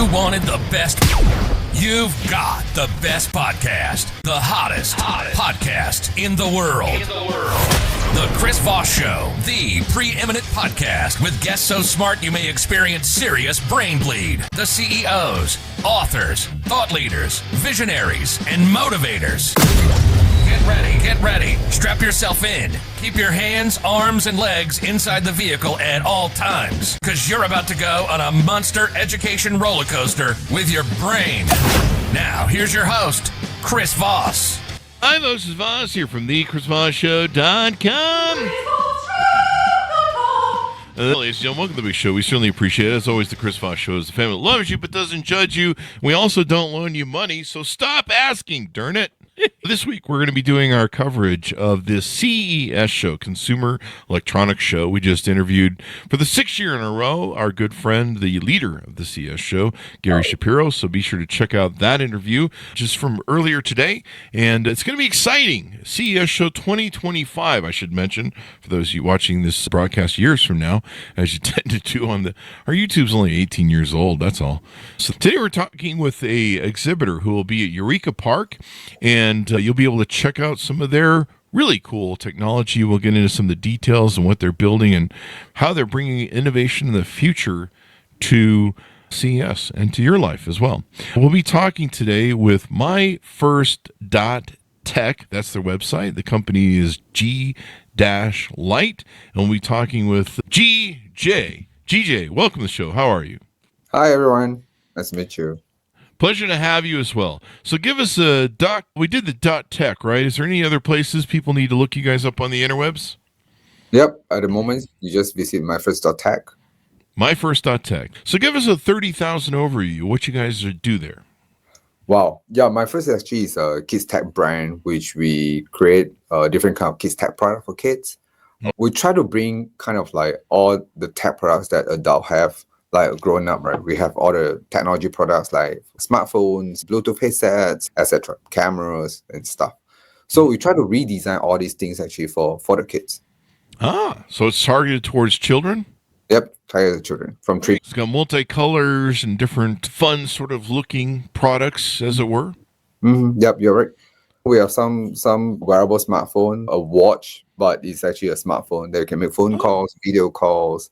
you wanted the best, you've got the best podcast, the hottest podcast in the world. The Chris Voss Show, the preeminent podcast with guests so smart you may experience serious brain bleed. The CEOs, authors, thought leaders, visionaries, and motivators. Get ready. Strap yourself in. Keep your hands, arms, and legs inside the vehicle at all times, because you're about to go on a monster education roller coaster with your brain. Now, here's your host, Chris Voss. Hi, this is Voss here from the ChrisVossShow.com. Ladies and gentlemen, welcome to the big show. We certainly appreciate it. As always, the Chris Voss Show is the family that loves you but doesn't judge you. We also don't loan you money, so stop asking, darn it. This week, we're going to be doing our coverage of this CES show, Consumer Electronics Show. We just interviewed, for the 6th year in a row, our good friend, the leader of the CES show, Gary Shapiro. So be sure to check out that interview just from earlier today. And it's going to be exciting. CES show 2025, I should mention, for those of you watching this broadcast years from now, as you tend to do on our YouTube's only 18 years old, that's all. So today we're talking with a exhibitor who will be at Eureka Park, and you'll be able to check out some of their really cool technology. We'll get into some of the details and what they're building and how they're bringing innovation in the future to CES and to your life as well. We'll be talking today with myFirst.tech. That's their website. The company is G-Light. And we'll be talking with GJ. GJ, welcome to the show. How are you? Hi, everyone. Nice to meet you. Pleasure to have you as well. So give us a dot. We did the .tech, right? Is there any other places people need to look you guys up on the interwebs? Yep. At the moment, you just visit myFirst.tech. myFirst.tech. So give us a 30,000 overview. What you guys do there? Wow. Yeah, myFirst actually is a kids tech brand, which we create different kind of kids tech product for kids. We try to bring kind of like all the tech products that adults have, like growing up, right? We have all the technology products like smartphones, Bluetooth headsets, etc., cameras and stuff. So we try to redesign all these things actually for the kids. So it's targeted towards children? Yep, targeted children from 3. It's got multicolors and different fun sort of looking products, as it were. Mm-hmm. Yep, you're right. We have some wearable smartphone, a watch, but it's actually a smartphone that you can make phone calls, video calls.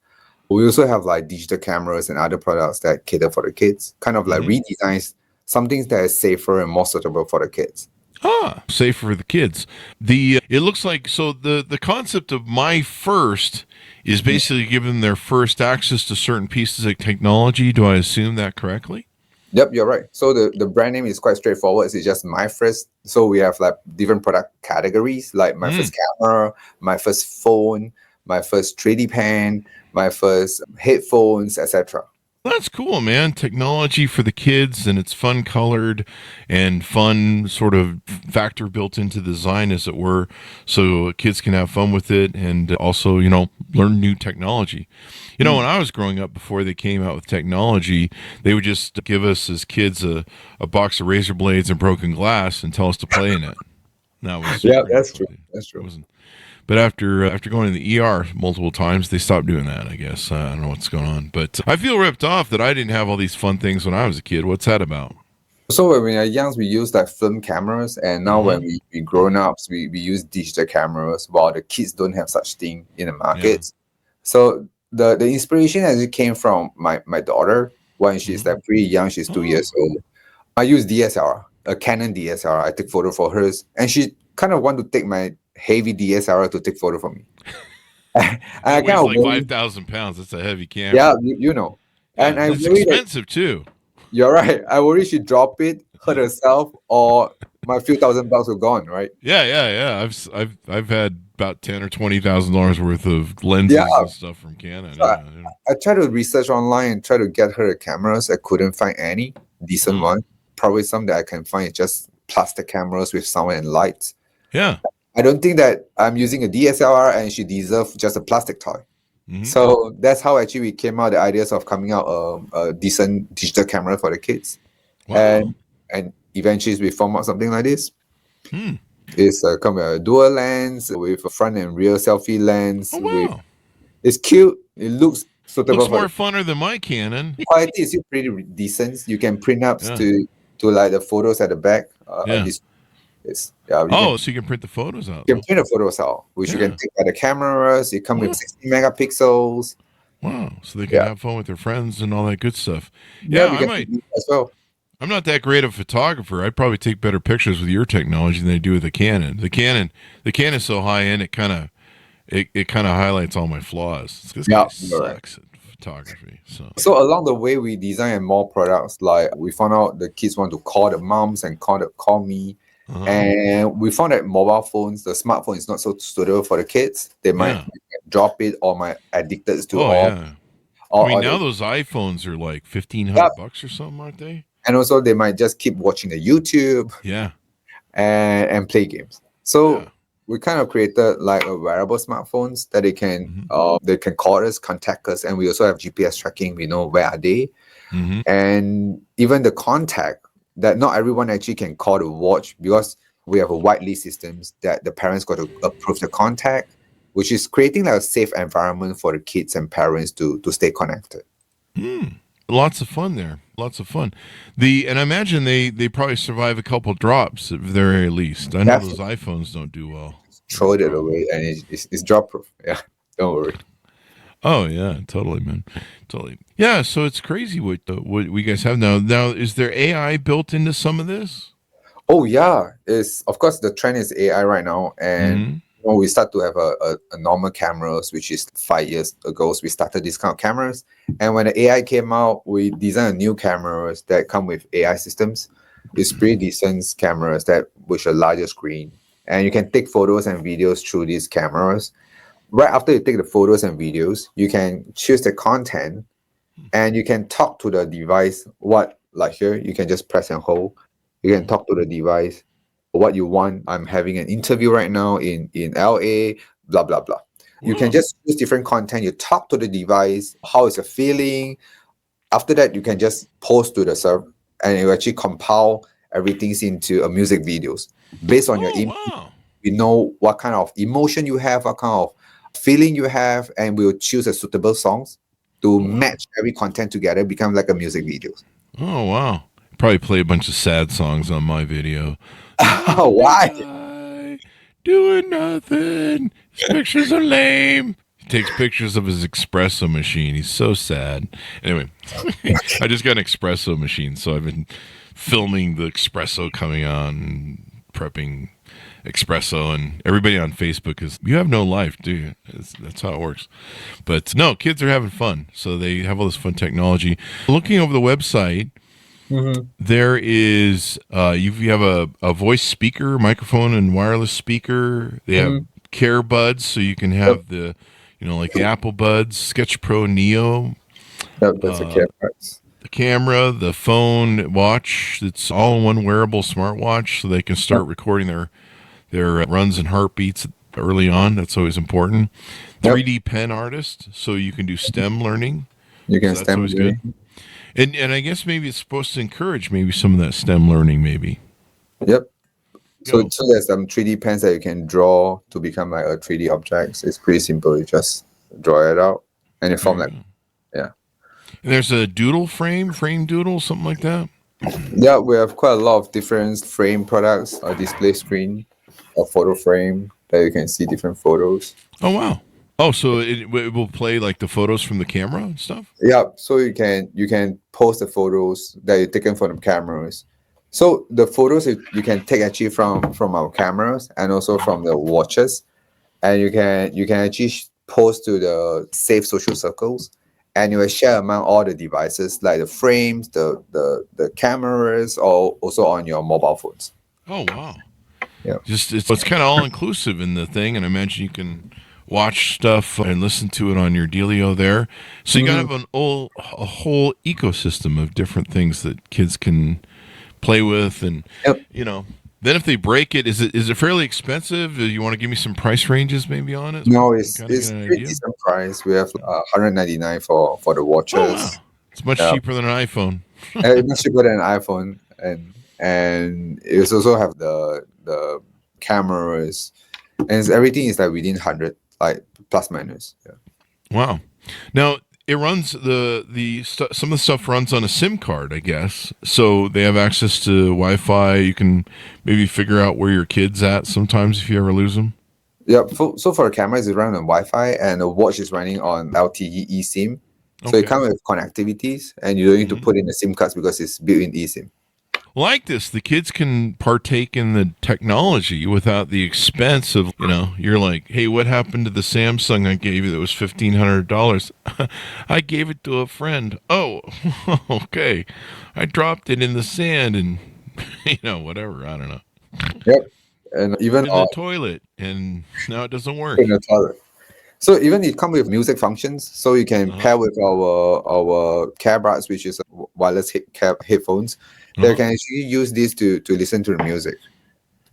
We also have like digital cameras and other products that cater for the kids, kind of like redesigns something that is safer and more suitable for the kids. Safer for the kids. It looks like, so the concept of myFirst is basically giving them their first access to certain pieces of technology. Do I assume that correctly? Yep, you're right. So the brand name is quite straightforward. It's just myFirst. So we have like different product categories like myFirst camera, myFirst phone, myFirst 3D pen, myFirst headphones, etc. That's cool, man. Technology for the kids, and it's fun colored and fun sort of factor built into the design, as it were, so kids can have fun with it and also, learn new technology. When I was growing up, before they came out with technology, they would just give us as kids a box of razor blades and broken glass and tell us to play in it. That's true. That's true. But after going to the ER multiple times, they stopped doing that, I guess. I don't know what's going on. But I feel ripped off that I didn't have all these fun things when I was a kid. What's that about? So when we are young, we use like film cameras. And now when we grown ups, we use digital cameras, while the kids don't have such thing in the markets. Yeah. So the inspiration actually came from my daughter when she's like pretty young. She's 2 years old. I use DSLR, a Canon DSLR. I take photo for hers. And she kind of want to take my heavy DSLR to take photo for me. I kind of like 5,000 pounds. That's a heavy camera. Yeah, And yeah, it's expensive too. You're right. I worry she drop it, hurt herself, or my few $1,000s are gone. Right? Yeah. I've had about $10,000 or $20,000 worth of lenses and stuff from Canon. So I tried to research online and try to get her cameras. I couldn't find any decent one. Probably some that I can find is just plastic cameras with sound and lights. Yeah. I don't think that I'm using a DSLR and she deserves just a plastic toy. So that's how actually we came out the ideas of coming out a decent digital camera for the kids. Wow. And eventually we form out something like this. It's come with a dual lens with a front and rear selfie lens. Oh, wow. It's cute. It looks suitable Looks for more funner than my Canon. the quality. Is still pretty decent. You can print up Yeah. to like the photos at the back. Yeah. You So you can print the photos out. can print the photos out, which you can take by the cameras. It comes with 60 megapixels. Wow. So they can have fun with their friends and all that good stuff. Yeah, we I can might. do as well. I'm not that great of a photographer. I'd probably take better pictures with your technology than I do with the Canon. The Canon is so high end, it kind of highlights all my flaws. This guy sucks at photography. So along the way, we designed more products. Like we found out the kids want to call the moms and call me. And we found that mobile phones, the smartphone is not so suitable for the kids. They might drop it or might addicted to now those iPhones are like $1,500 or something, aren't they? And also they might just keep watching the YouTube and play games. So we kind of created like a wearable smartphones that they can call us, contact us, and we also have GPS tracking. We know where are they, and even the contact that not everyone actually can call to watch, because we have a whitelist systems that the parents got to approve the contact, which is creating like a safe environment for the kids and parents to stay connected. Lots of fun there. Lots of fun. And I imagine they probably survive a couple drops at the very least. I know those iPhones don't do well. Throw it away, and it's drop proof. Yeah, don't worry. Oh yeah, totally, man, totally. Yeah, so it's crazy what we guys have now. Now, is there AI built into some of this? Oh yeah, of course the trend is AI right now, and we start to have a normal cameras, which is 5 years ago. So we started this kind of cameras, and when the AI came out, we designed new cameras that come with AI systems. It's pretty decent cameras that with a larger screen, and you can take photos and videos through these cameras. Right after you take the photos and videos, you can choose the content, and you can talk to the device. Like here, you can just press and hold. You can talk to the device what you want. I'm having an interview right now in LA, blah, blah, blah. You can just use different content. You talk to the device. How is it feeling? After that, you can just post to the server, and it will actually compile everything into a music videos based on your image. We know what kind of emotion you have, what kind of feeling you have, and we'll choose a suitable songs to match every content together, become like a music videos. Oh, wow. Probably play a bunch of sad songs on my video. Why? Doing nothing. His pictures are lame. He takes pictures of his espresso machine. He's so sad. Anyway, I just got an espresso machine, so I've been filming the espresso coming on and prepping espresso, and everybody on Facebook you have no life, do you? That's how it works. But no, kids are having fun, so they have all this fun technology. Looking over the website, there is you have a voice speaker, microphone, and wireless speaker. They have Care Buds, so you can have the like the Apple Buds, Sketch Pro Neo. That's a Care Buds. The camera, the phone, watch. It's all in one wearable smartwatch, so they can start recording their runs and heartbeats early on. That's always important. 3D pen artist, so you can do STEM learning. You can STEM learning. Good. And I guess maybe it's supposed to encourage maybe some of that STEM learning, maybe. Yep. So there's some 3D pens that you can draw to become like a 3D objects. It's pretty simple. You just draw it out, and it forms like, And there's a doodle frame doodle, something like that. Yeah, we have quite a lot of different frame products, a display screen, a photo frame that you can see different photos. Oh, wow. Oh, so it will play like the photos from the camera and stuff? Yeah, so you can post the photos that you've taken from the cameras. So the photos you can take actually from our cameras and also from the watches, and you can actually post to the safe social circles, and you will share among all the devices like the frames, the cameras, or also on your mobile phones. Oh, wow. Yeah, it's kind of all inclusive in the thing, and I imagine you can watch stuff and listen to it on your dealio there. So you got to have a whole ecosystem of different things that kids can play with, and then if they break it, is it fairly expensive? Do you want to give me some price ranges maybe on it? No, it's pretty decent price. We have $199 for the watches. Oh, wow. It's much cheaper than an iPhone. It's much cheaper than an iPhone, and it also have the cameras, and everything is like within 100, like plus minus. Yeah. Wow. Now, it runs some of the stuff runs on a SIM card, I guess. So they have access to Wi-Fi. You can maybe figure out where your kid's at sometimes if you ever lose them. Yeah. So for the cameras, it runs on Wi-Fi, and the watch is running on LTE eSIM. So it comes with connectivities, and you don't need to put in the SIM cards because it's built-in eSIM. Like this, the kids can partake in the technology without the expense of, you're like, hey, what happened to the Samsung I gave you that was $1,500? I gave it to a friend. Oh, okay. I dropped it in the sand and, whatever. I don't know. Yep. And even in the toilet, and now it doesn't work. In the toilet. So even it comes with music functions, so you can pair with our CareBuds, which is wireless headphones. They can actually use this to listen to the music.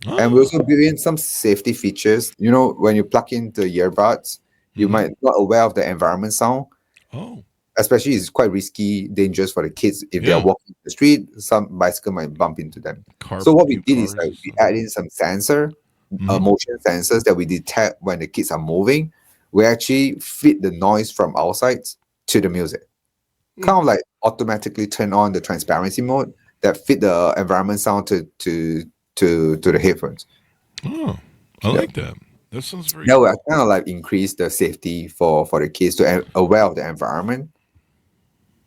And we also build in some safety features. When you plug in the earbuds, you might not aware of the environment sound. Oh. Especially it's quite risky, dangerous for the kids if they are walking the street. Some bicycle might bump into them. So what we did is we add in some motion sensors that we detect when the kids are moving. We actually feed the noise from our sides to the music. Kind of like automatically turn on the transparency mode that fit the environment sound to the headphones. Oh, I like that. That sounds very cool. We kind of like increase the safety for the kids to aware of the environment.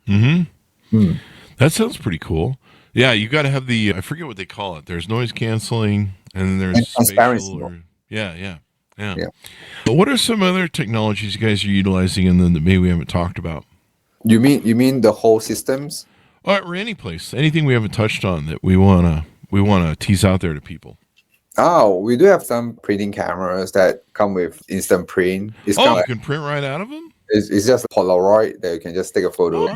That sounds pretty cool. Yeah, you got to have I forget what they call it. There's noise canceling and there's transparency. Yeah. But what are some other technologies you guys are utilizing and then that maybe we haven't talked about? You mean the whole systems? Or any place, anything we haven't touched on that we wanna tease out there to people. Oh, we do have some printing cameras that come with instant print. You can print right out of them? It's just a Polaroid that you can just take a photo.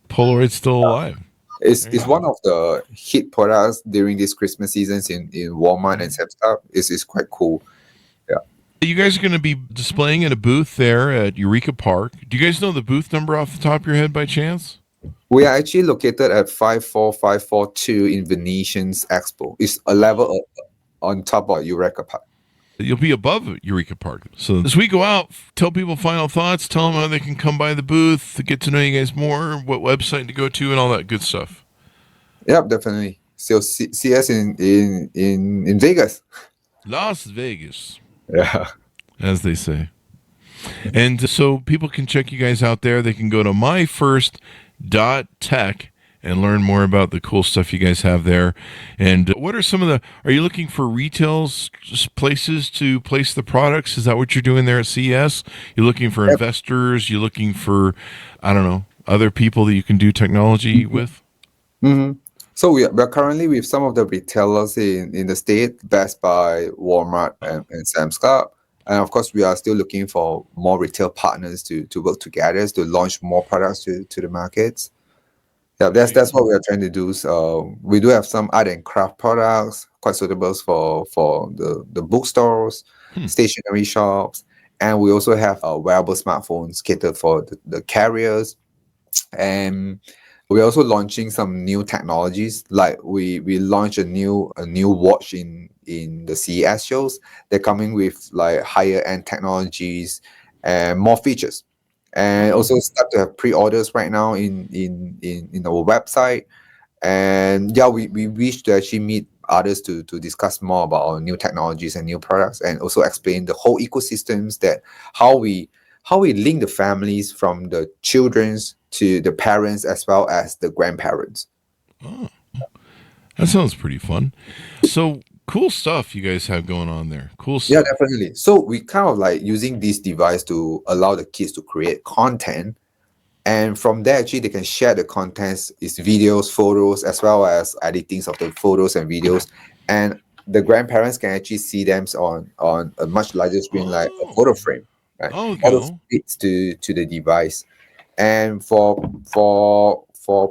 Polaroid's still alive. It's one of the hit products during these Christmas seasons in Walmart and Sam's. It's quite cool. Yeah. You guys are going to be displaying in a booth there at Eureka Park. Do you guys know the booth number off the top of your head by chance? We are actually located at 54542 in Venetian's Expo. It's a level on top of Eureka Park. You'll be above Eureka Park. So as we go out, tell people final thoughts, tell them how they can come by the booth, to get to know you guys more, what website to go to, and all that good stuff. Yep, definitely. So CES in Vegas. Las Vegas. Yeah. As they say. And so people can check you guys out there. They can go to myFirst.tech and learn more about the cool stuff you guys have there. And what are are you looking for retail places to place the products? Is that what you're doing there at CES? You're looking for investors? You're looking for, I don't know, other people that you can do technology with? So we are currently with some of the retailers in the state, Best Buy, Walmart, and Sam's Club. And of course, we are still looking for more retail partners to work together to launch more products to the markets. Yeah, that's what we are trying to do. So we do have some art and craft products quite suitable for the bookstores, stationery shops, and we also have wearable smartphones catered for the carriers. And we're also launching some new technologies. Like we launched a new watch in the CES shows. They're coming with like higher end technologies and more features. And also start to have pre-orders right now in our website. And yeah, we wish to actually meet others to discuss more about our new technologies and new products, and also explain the whole ecosystems, that how we link the families from the children's to the parents as well as the grandparents. Oh, that sounds pretty fun. So cool stuff you guys have going on there. Cool stuff. Yeah, definitely. So we kind of like using this device to allow the kids to create content. And from there, actually, they can share the contents, its videos, photos, as well as editings of the photos and videos. And the grandparents can actually see them on a much larger screen, like a photo frame. Right? Oh, all those fits to the device. And for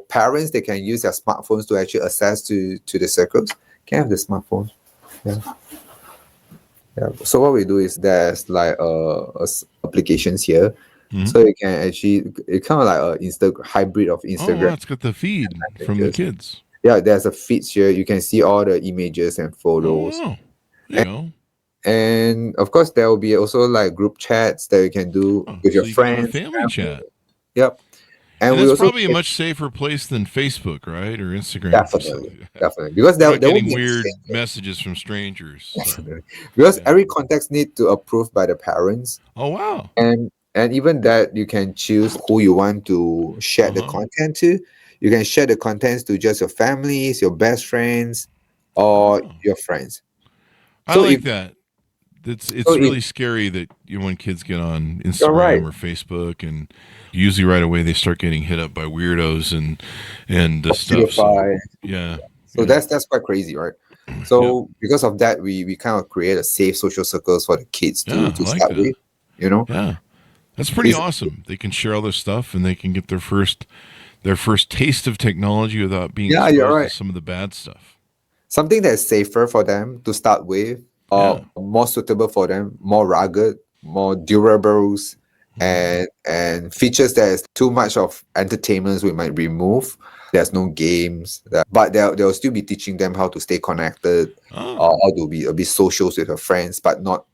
parents, they can use their smartphones to actually access to the circles. Can I have the smartphone? Yeah. So what we do is there's like applications here. So you can actually, it's kind of like a hybrid of Instagram. Oh, it's got the feed from the kids. Yeah, there's a feed here. You can see all the images and photos. Oh, there you go. And of course, there will be also like group chats that you can do with your friends. Family chat. Yep. And we that's also probably a much safer place than Facebook, right? Or Instagram. definitely, because We're there not will getting be weird exchange. messages from strangers. So. Definitely. Because Yeah. every context need to approve by the parents, Oh, wow. and even that you can choose who you want to share the content to. You can share the contents to just your families, your best friends, or Oh. your friends. I So like if that. It's so if really scary that when kids get on you're right, Instagram or Facebook, and usually right away they start getting hit up by weirdos and stuff. So Spotify. yeah, So yeah, that's quite crazy, right? yeah, So because of that, we kind of create a safe social circles for the kids yeah. to I like start that. with. You know, Yeah, that's pretty it's awesome. They can share all their stuff and they can get their first taste of technology without being yeah, you're exposed to right. some of the bad stuff. Something that's safer for them to start with, Yeah. or more suitable for them, more rugged, more durables, Mhm. and features that is too much of entertainments we might remove. There's no games, but they'll still be teaching them how to stay connected, Oh, or how to be a bit social with your friends, but not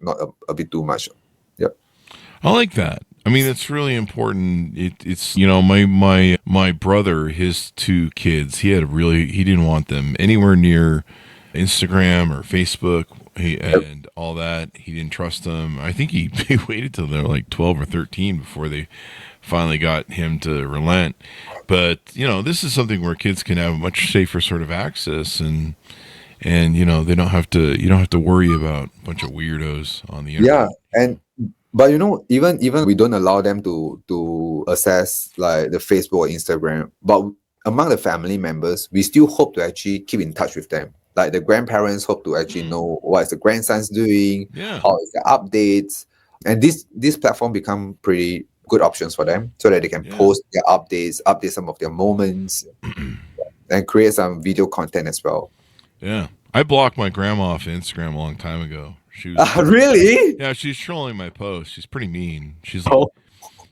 a bit too much. Yep. I like that. I mean, it's really important. It's my brother, his two kids. He didn't want them anywhere near Instagram or Facebook Yep. and all that. He didn't trust them. I think he waited till they were like 12 or 13 before they finally got him to relent. But this is something where kids can have a much safer sort of access, and they don't have to. You don't have to worry about a bunch of weirdos on the Yeah, internet. and but even we don't allow them to access like the Facebook or Instagram. But among the family members, we still hope to actually keep in touch with them. Like the grandparents hope to actually know what is the grandsons doing, Yeah, how is the updates, and this platform become pretty good options for them so that they can yeah. post their update some of their moments, and create some video content as well. Yeah, I blocked my grandma off Instagram a long time ago. She was, Really? yeah, she's trolling my post. She's pretty mean. She's like, Oh,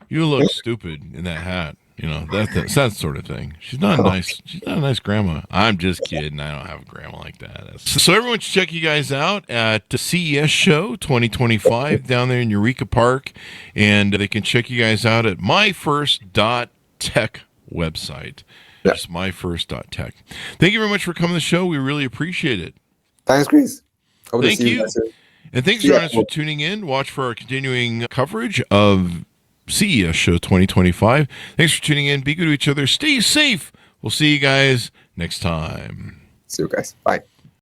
"You look stupid in that hat." That sort of thing. She's not nice. She's not a nice grandma. I'm just kidding. I don't have a grandma like that. So everyone should check you guys out at the CES show 2025 down there in Eureka Park, and they can check you guys out at myFirst.tech website. yeah. Just myFirst.tech. Thank you very much for coming to the show. We really appreciate it. Thanks, Chris. Hope to Thank see you. guys soon. And thanks Yeah. for tuning in. Watch for our continuing coverage of CES Show 2025. Thanks for tuning in. Be good to each other. Stay safe. We'll see you guys next time. See you guys. Bye.